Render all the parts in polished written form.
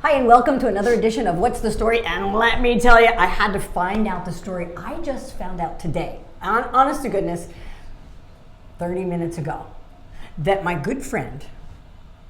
Hi, and welcome to another edition of What's the Story? And let me tell you, I had to find out the story. I just found out today, honest to goodness, 30 minutes ago, that my good friend,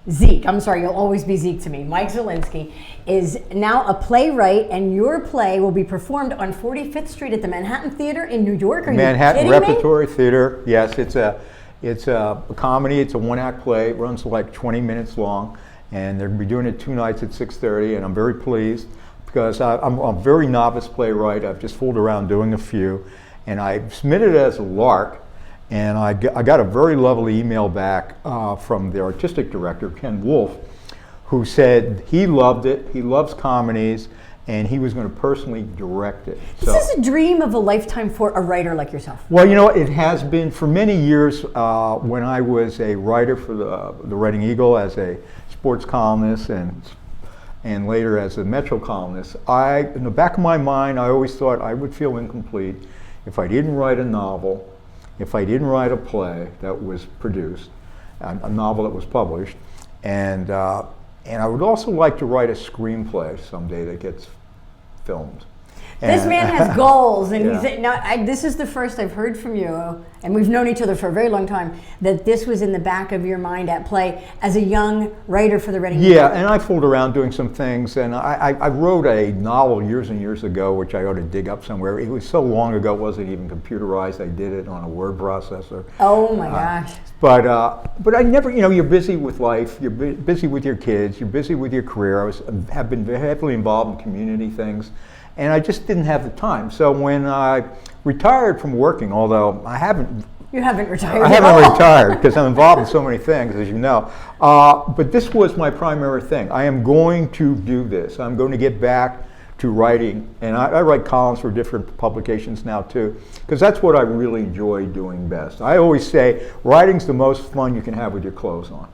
Zeke, I'm sorry, you'll always be Zeke to me, Mike Zielinski, is now a playwright, and your play will be performed on 45th Street at the Manhattan Theater in New York. Are Manhattan you kidding Repertory me? Theater, yes, it's a comedy, it's a one-act play, it runs like 20 minutes long, and they're going to be doing it 2 nights at 6:30, and I'm very pleased because I'm a very novice playwright. I've just fooled around doing a few, and I submitted it as a lark. And I got a very lovely email back from the artistic director, Ken Wolf, who said he loved it, he loves comedies, and he was going to personally direct it. This is a dream of a lifetime for a writer like yourself. Well, you know, it has been for many years. When I was a writer for the Reading Eagle as a sports columnist and later as a Metro columnist, in the back of my mind, I always thought I would feel incomplete if I didn't write a novel, if I didn't write a play that was produced, a novel that was published, and I would also like to write a screenplay someday that gets filmed. This man has goals, and yeah. this is the first I've heard from you, and we've known each other for a very long time, that this was in the back of your mind at play as a young writer for the Reading Eagle. Yeah, and I fooled around doing some things, and I wrote a novel years and years ago, which I ought to dig up somewhere. It was so long ago, it wasn't even computerized. I did it on a word processor. Oh my gosh. But I never, you're busy with life, you're busy with your kids, you're busy with your career. I have been heavily involved in community things, and I just didn't have the time. So when I retired from working, although I haven't. You haven't retired. I haven't retired because I'm involved in so many things, as you know. But this was my primary thing. I am going to do this. I'm going to get back to writing, and I write columns for different publications now too, because that's what I really enjoy doing best. I always say writing's the most fun you can have with your clothes on.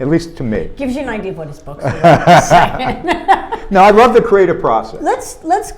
At least to me. Gives you an idea of what his books are. No, I love the creative process. Let's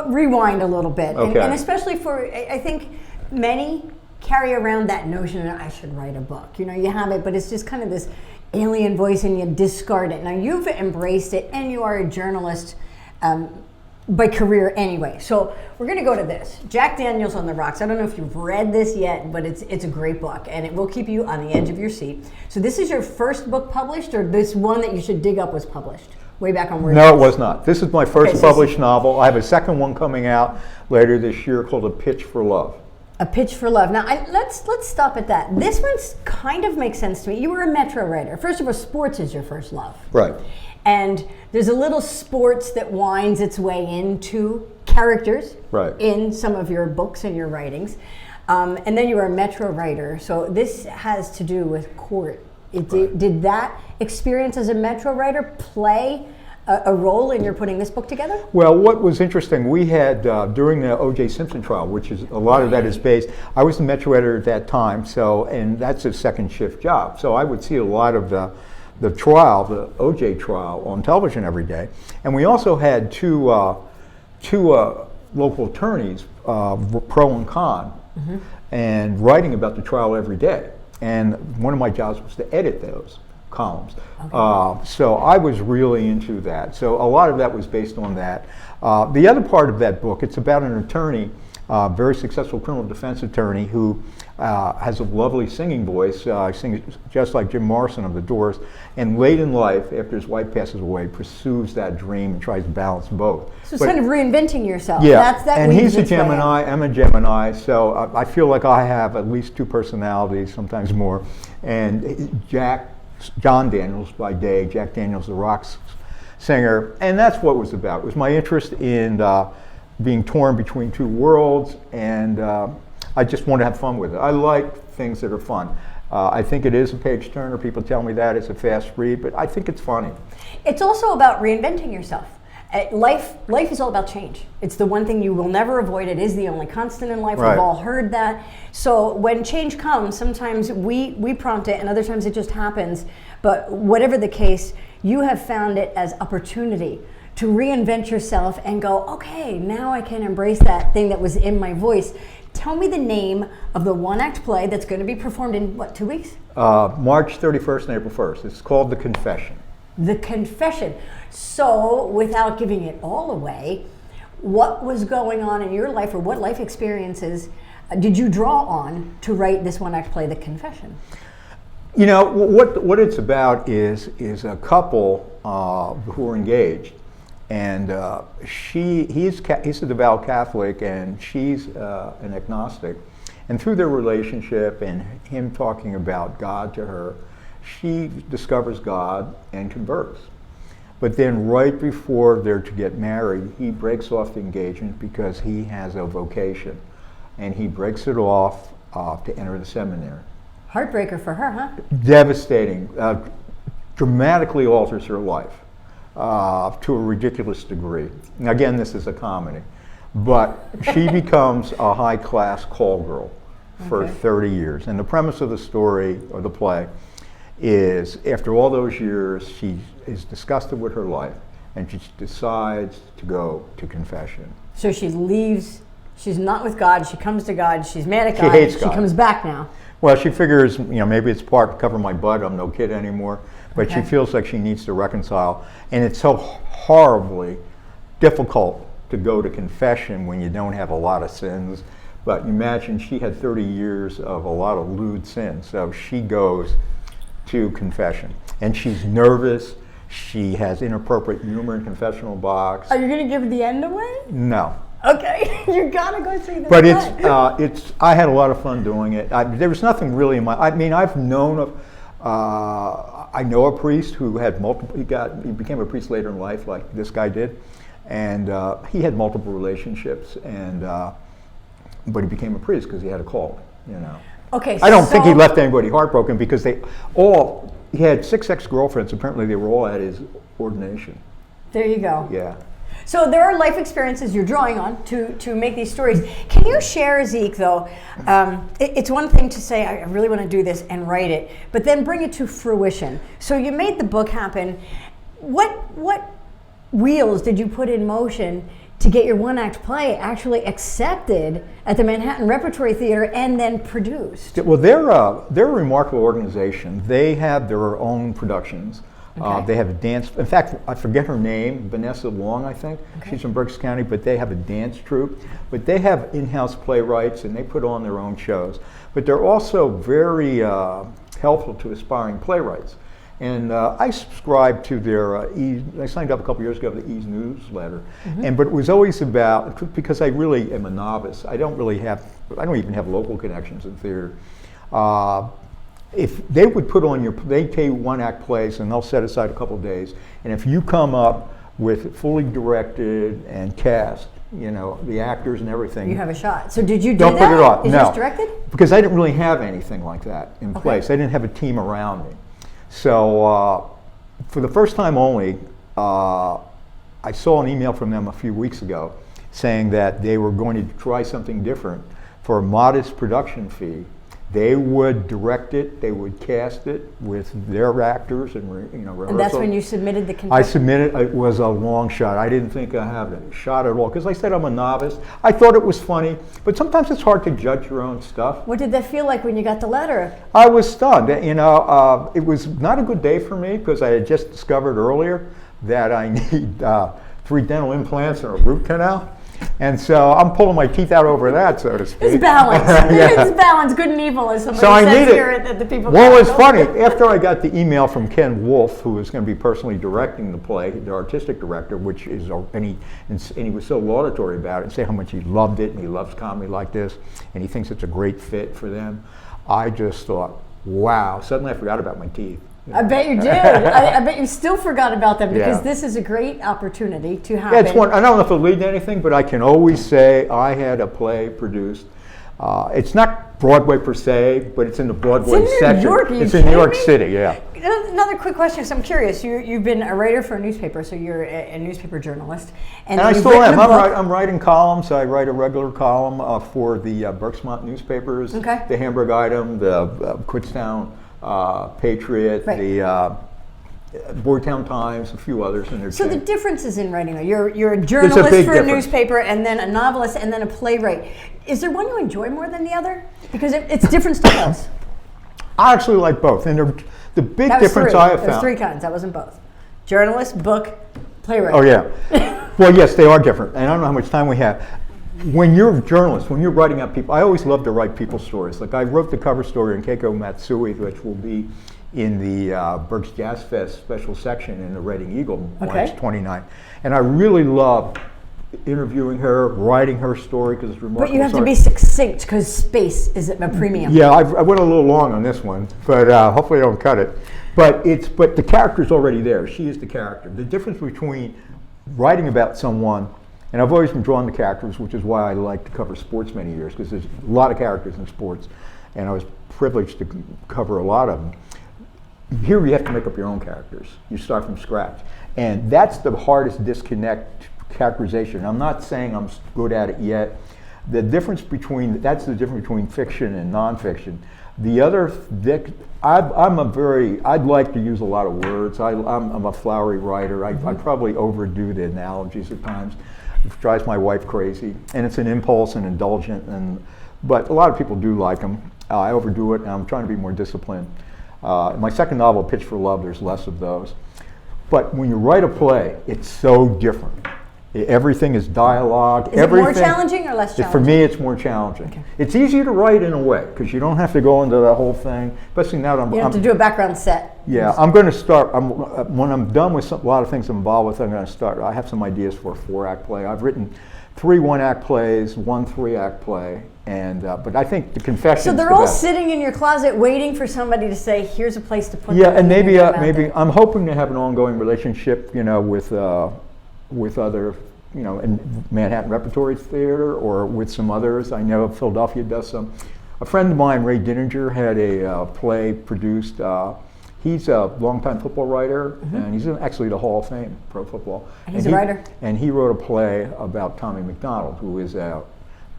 rewind a little bit, Okay. and especially for, I think many carry around that notion that I should write a book. You have it, but it's just kind of this alien voice, and you discard it. Now you've embraced it, and you are a journalist by career anyway. So we're going to go to this. Jack Daniel's on the Rocks. I don't know if you've read this yet, but it's a great book, and it will keep you on the edge of your seat. So this is your first book published, or this one that you should dig up was published way back on Word? No, it was not. This is my first published novel. I have a second one coming out later this year called A Pitch for Love. A Pitch for Love. Now, let's stop at that. This one kind of makes sense to me. You were a Metro writer. First of all, sports is your first love. Right. And there's a little sports that winds its way into characters in some of your books and your writings. And then you were a Metro writer. So this has to do with court. Did that experience as a Metro writer play a role in your putting this book together? Well, what was interesting, we had during the O.J. Simpson trial, which is a lot of that is based. I was the Metro editor at that time, and that's a second shift job. So I would see a lot of the trial, the O.J. trial, on television every day. And we also had two local attorneys, pro and con, and writing about the trial every day. And one of my jobs was to edit those columns. Okay. So I was really into that. So a lot of that was based on that. The other part of that book, it's about an attorney, very successful criminal defense attorney who has a lovely singing voice, sings just like Jim Morrison of The Doors, and late in life, after his wife passes away, pursues that dream and tries to balance both. So it's kind of reinventing yourself. Yeah, and he's a Gemini, I'm a Gemini, so I feel like I have at least 2 personalities, sometimes more. And John Daniels by day, Jack Daniels the rock singer, and that's what it was about. It was my interest in being torn between 2 worlds, and I just want to have fun with it. I like things that are fun. I think it is a page turner. People tell me that it's a fast read, but I think it's funny. It's also about reinventing yourself. Life is all about change. It's the one thing you will never avoid. It is the only constant in life. Right. We've all heard that. So when change comes, sometimes we prompt it, and other times it just happens. But whatever the case, you have found it as opportunity to reinvent yourself and go, okay, now I can embrace that thing that was in my voice. Tell me the name of the one-act play that's going to be performed in, 2 weeks? March 31st and April 1st. It's called The Confession. The Confession. So, without giving it all away, what was going on in your life, or what life experiences did you draw on to write this one-act play, The Confession? You know, what it's about is a couple who are engaged, and he's a devout Catholic and she's an agnostic. And through their relationship and him talking about God to her, she discovers God and converts. But then right before they're to get married, he breaks off the engagement because he has a vocation. And he breaks it off to enter the seminary. Heartbreaker for her, huh? Devastating. Dramatically alters her life to a ridiculous degree. Now, again, this is a comedy. But she becomes a high-class call girl for 30 years. And the premise of the story, or the play, is after all those years, she is disgusted with her life, and she decides to go to confession. So she leaves, she's not with God, she comes to God, she's mad at God, she hates God. She comes back now. Well, she figures, maybe it's part to cover my butt, I'm no kid anymore, but she feels like she needs to reconcile. And it's so horribly difficult to go to confession when you don't have a lot of sins. But imagine she had 30 years of a lot of lewd sins, so she goes to confession. And she's nervous, she has inappropriate humor in confessional box. Are you going to give the end away? No. Okay, you gotta go see the But play. I had a lot of fun doing it. There was nothing really in I've known I know a priest who had multiple, he became a priest later in life like this guy did. And he had multiple relationships, and but he became a priest because he had a call, Okay, I don't think he left anybody heartbroken because he had 6 ex-girlfriends. Apparently they were all at his ordination. There you go. Yeah. So there are life experiences you're drawing on to make these stories. Can you share, Zeke, though, it's one thing to say, I really want to do this and write it, but then bring it to fruition. So you made the book happen. What wheels did you put in motion to get your one-act play actually accepted at the Manhattan Repertory Theater and then produced? Well, they're a remarkable organization. They have their own productions. Okay. They have a dance. In fact, I forget her name, Vanessa Long, I think. Okay. She's from Berks County, but they have a dance troupe. But they have in-house playwrights, and they put on their own shows. But they're also very helpful to aspiring playwrights. And I subscribed to their I signed up a couple years ago to the Ease newsletter, but it was always about, because I really am a novice. I don't even have local connections in theater. If they would put on they take one-act plays and they'll set aside a couple of days, and if you come up with fully directed and cast, the actors and everything, you have a shot. So did you do don't that? Put it on. Is no, yours directed? Because I didn't really have anything like that in place. I didn't have a team around me. So for the first time only, I saw an email from them a few weeks ago saying that they were going to try something different for a modest production fee. They would direct it, they would cast it with their actors and rehearsal. And that's when you submitted the confession? I submitted. It was a long shot. I didn't think I had a shot at all because I said I'm a novice. I thought it was funny, but sometimes it's hard to judge your own stuff. What did that feel like when you got the letter? I was stunned. It was not a good day for me because I had just discovered earlier that I need 3 dental implants and a root canal. And so I'm pulling my teeth out over that, so to speak. It's balance. Yeah. It's balance, good and evil, as somebody so says here at the People. Well, it was funny. After I got the email from Ken Wolfe, who was going to be personally directing the play, the artistic director, which is, and he was so laudatory about it, and say how much he loved it, and he loves comedy like this, and he thinks it's a great fit for them. I just thought, wow. Suddenly I forgot about my teeth. I bet you did. I bet you still forgot about them because this is a great opportunity to happen. Yeah, it's one. I don't know if it'll lead to anything, but I can always say I had a play produced. It's not Broadway per se, but it's in the Broadway section. It's in New York City, yeah. Another quick question, because I'm curious. You've been a writer for a newspaper, so you're a newspaper journalist. And I still am. I'm writing columns. I write a regular column for the Berksmont newspapers, the Hamburg Item, the Kutztown Patriot, the Boytown Times, a few others. So the differences in writing, you're a journalist for a newspaper, and then a novelist, and then a playwright. Is there one you enjoy more than the other? Because it's different styles. I actually like both, and the big difference I have found. There's 3 kinds. That wasn't both. Journalist, book, playwright. Oh, yeah. Well, yes, they are different. And I don't know how much time we have. When you're a journalist, when you're writing out people, I always love to write people's stories. Like I wrote the cover story in Keiko Matsui, which will be in the Berks Jazz Fest special section in the Reading Eagle, March 29th. And I really love interviewing her, writing her story, because it's remarkable. But you have to be succinct, because space is a premium. Yeah, I went a little long on this one, but hopefully I don't cut it. But the character's already there. She is the character. The difference between writing about someone, and I've always been drawn to characters, which is why I like to cover sports many years, because there's a lot of characters in sports, and I was privileged to cover a lot of them. Here you have to make up your own characters. You start from scratch. And that's the hardest disconnect, characterization. I'm not saying I'm good at it yet. That's the difference between fiction and nonfiction. The other, I'd like to use a lot of words. I'm a flowery writer. I probably overdo the analogies at times. It drives my wife crazy. And it's an impulse and indulgent, but a lot of people do like them. I overdo it, and I'm trying to be more disciplined. In my second novel, Pitch for Love, there's less of those. But when you write a play, it's so different. Everything is dialogue. Is it more challenging or less challenging? For me, it's more challenging. Okay. It's easier to write in a way, because you don't have to go into the whole thing, especially now that you don't have to do a background set. Yeah, I'm going to start, when I'm done with a lot of things I'm involved with, I'm going to start. I have some ideas for a 4-act play. I've written 3 1-act plays, 1 3-act play, and but I think the Confession's So they're all sitting in your closet waiting for somebody to say, here's a place to put them. Yeah, and maybe I'm hoping to have an ongoing relationship, with other, in Manhattan Repertory Theater or with some others. I know Philadelphia does some. A friend of mine, Ray Dininger, had a play produced. He's a longtime football writer, and he's actually the Hall of Fame, pro football. And he's a writer. And he wrote a play about Tommy McDonald, who is a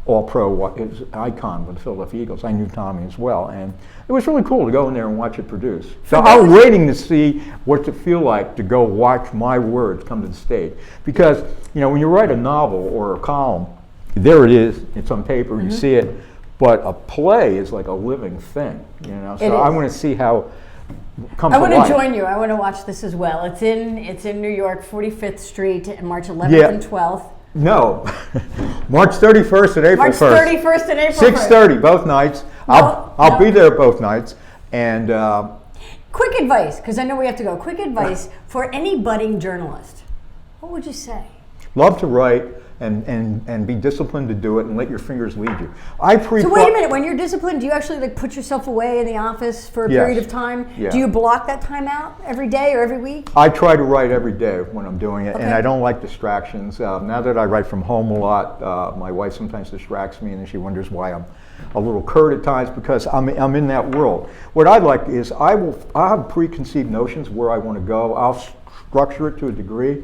all-pro icon with the Philadelphia Eagles. I knew Tommy as well, and it was really cool to go in there and watch it produce. So I'm waiting to see what it feel like to go watch my words come to the stage. Because, when you write a novel or a column, there it is, it's on paper, you see it, but a play is like a living thing, So I want to see how it comes to life. I want to join you. I want to watch this as well. It's in New York, 45th Street, and March 11th and 12th. No, March 31st and April 1st. March 31st and April 1st. 6:30 both nights. I'll be there both nights. And quick advice, because I know we have to go. Quick advice for any budding journalist. What would you say? Love to write and be disciplined to do it and let your fingers lead you. So wait a minute. When you're disciplined, do you actually put yourself away in the office for a period of time? Yeah. Do you block that time out every day or every week? I try to write every day when I'm doing it, and I don't like distractions. Now that I write from home a lot, my wife sometimes distracts me, and then she wonders why I'm a little curt at times, because I'm in that world. What I like is I have preconceived notions where I want to go. I'll structure it to a degree.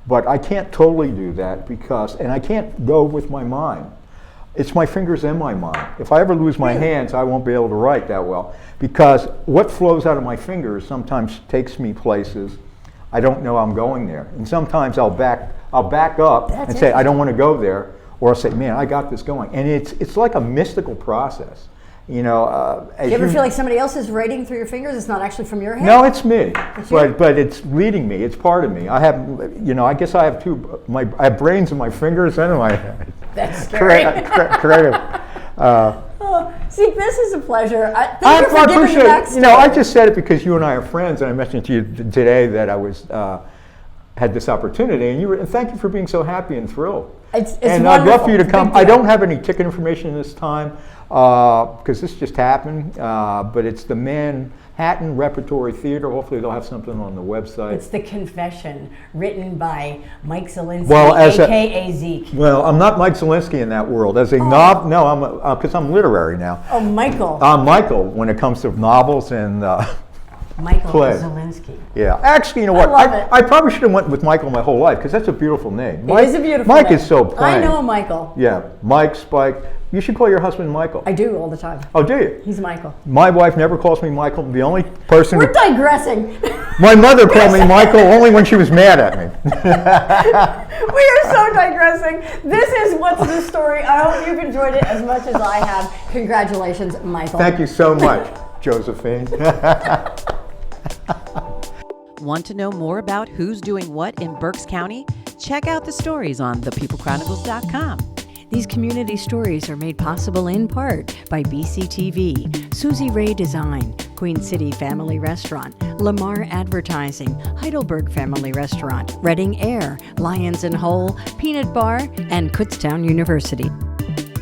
But I can't totally do that and I can't go with my mind. It's my fingers and my mind. If I ever lose my hands, I won't be able to write that well. Because what flows out of my fingers sometimes takes me places I don't know I'm going there. And sometimes I'll back up and say, I don't want to go there. Or I'll say, man, I got this going. And it's like a mystical process. You ever feel like somebody else is writing through your fingers? It's not actually from your head? No, it's me. But it's leading me. It's part of me. I have, I guess I have I have brains in my fingers and in my head. That's scary. Creative. Zeke, this is a pleasure. Thank you for giving me that story. I just said it because you and I are friends, and I mentioned to you today that I had this opportunity, and thank you for being so happy and thrilled. It's and wonderful. I'd love for you to come. I don't have any ticket information this time because this just happened, but it's the Manhattan Repertory Theater. Hopefully they'll have something on the website. It's The Confession, written by Mike Zielinski, a.k.a. Zeke. Well, I'm not Mike Zielinski in that world. As a novel, no, because I'm literary now. Oh, Michael. I'm Michael when it comes to novels and Michael play. Zielinski. Yeah. Actually, you know what? I probably should have went with Michael my whole life because that's a beautiful name. It is a beautiful name. Mike is so plain. I know a Michael. Yeah. Mike, Spike. You should call your husband Michael. I do all the time. Oh, do you? He's Michael. My wife never calls me Michael. The only person... We're digressing. My mother called me Michael only when she was mad at me. We are so digressing. This is What's the Story. I hope you've enjoyed it as much as I have. Congratulations, Michael. Thank you so much, Josephine. Want to know more about who's doing what in Berks County? Check out the stories on thepeoplechronicles.com. These community stories are made possible in part by BCTV, Susie Ray Design, Queen City Family Restaurant, Lamar Advertising, Heidelberg Family Restaurant, Reading Air, Lions and Hole, Peanut Bar, and Kutztown University.